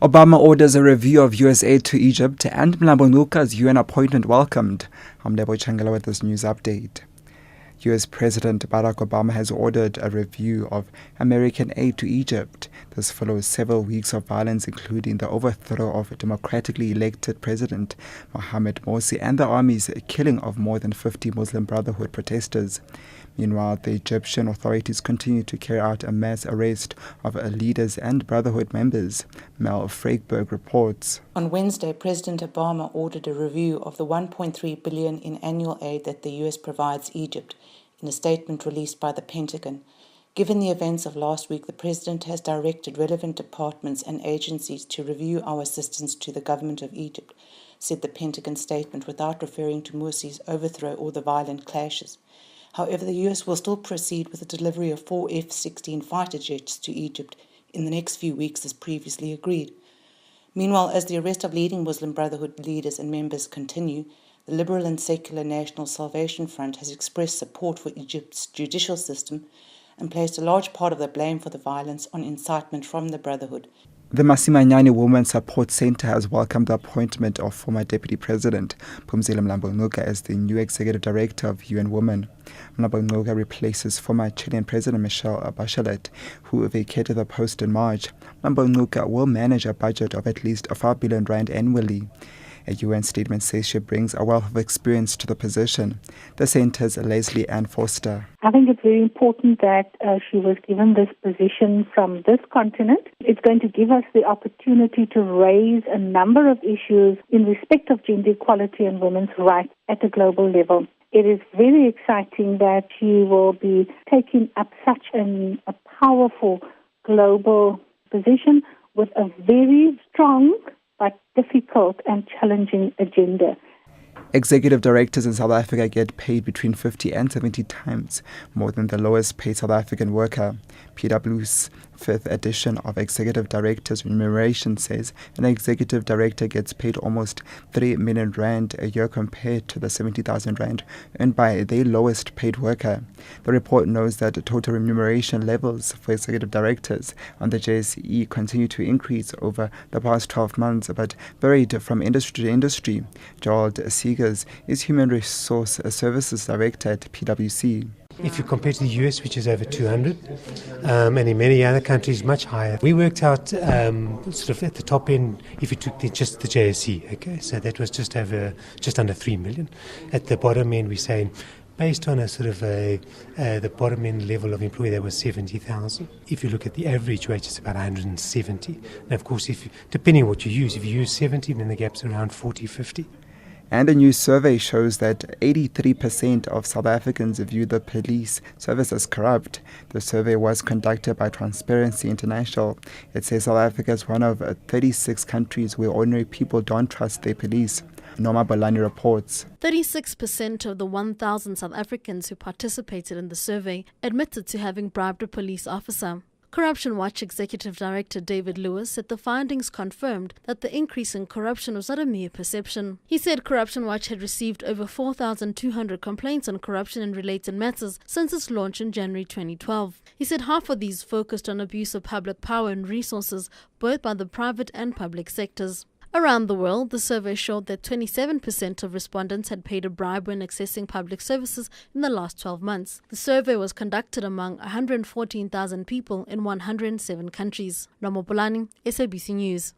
Obama orders a review of US aid to Egypt and Mlambo-Ngcuka's UN appointment welcomed. I'm Lebo Changela with this news update. US President Barack Obama has ordered a review of American aid to Egypt. This follows several weeks of violence, including the overthrow of democratically elected President Mohamed Morsi and the army's killing of more than 50 Muslim Brotherhood protesters. Meanwhile, the Egyptian authorities continue to carry out a mass arrest of leaders and Brotherhood members. Mel Freiberg reports. On Wednesday, President Obama ordered a review of the $1.3 billion in annual aid that the U.S. provides Egypt in a statement released by the Pentagon. Given the events of last week, the President has directed relevant departments and agencies to review our assistance to the government of Egypt, said the Pentagon statement, without referring to Morsi's overthrow or the violent clashes. However, the U.S. will still proceed with the delivery of 4 F-16 fighter jets to Egypt in the next few weeks as previously agreed. Meanwhile, as the arrest of leading Muslim Brotherhood leaders and members continue, the Liberal and Secular National Salvation Front has expressed support for Egypt's judicial system and placed a large part of the blame for the violence on incitement from the Brotherhood. The Masimanyane Women's Support Center has welcomed the appointment of former Deputy President Phumzile Mlambo-Ngcuka as the new Executive Director of UN Women. Mlambo-Ngcuka replaces former Chilean President Michelle Bachelet, who vacated the post in March. Mlambo-Ngcuka will manage a budget of at least R5 billion annually. A UN statement says she brings a wealth of experience to the position. The center's Leslie Ann Foster. I think it's very important that she was given this position from this continent. It's going to give us the opportunity to raise a number of issues in respect of gender equality and women's rights at a global level. It is very exciting that she will be taking up such a powerful global position with a very strong but difficult and challenging agenda. Executive directors in South Africa get paid between 50 and 70 times more than the lowest paid South African worker. PwC's 5th edition of Executive Directors Remuneration says an executive director gets paid almost 3 million rand a year compared to the 70,000 rand earned by their lowest paid worker. The report knows that total remuneration levels for executive directors on the JSE continue to increase over the past 12 months, but varied from industry to industry. Gerald Seegers is Human Resource Services Director at PwC. If you compare to the US, which is over 200, and in many other countries much higher, we worked out sort of at the top end, if you took just the JSE, okay, so that was just under 3 million. At the bottom end, we're saying, based on a sort of the bottom end level of employee, that was 70,000. If you look at the average wage, it's about 170. Now, of course, depending on what you use, if you use 70, then the gap's around 40, 50. And a new survey shows that 83% of South Africans view the police service as corrupt. The survey was conducted by Transparency International. It says South Africa is one of 36 countries where ordinary people don't trust their police. Norma Bolani reports. 36% of the 1,000 South Africans who participated in the survey admitted to having bribed a police officer. Corruption Watch Executive Director David Lewis said the findings confirmed that the increase in corruption was not a mere perception. He said Corruption Watch had received over 4,200 complaints on corruption and related matters since its launch in January 2012. He said half of these focused on abuse of public power and resources, both by the private and public sectors. Around the world, the survey showed that 27% of respondents had paid a bribe when accessing public services in the last 12 months. The survey was conducted among 114,000 people in 107 countries. Nomo Polani, SABC News.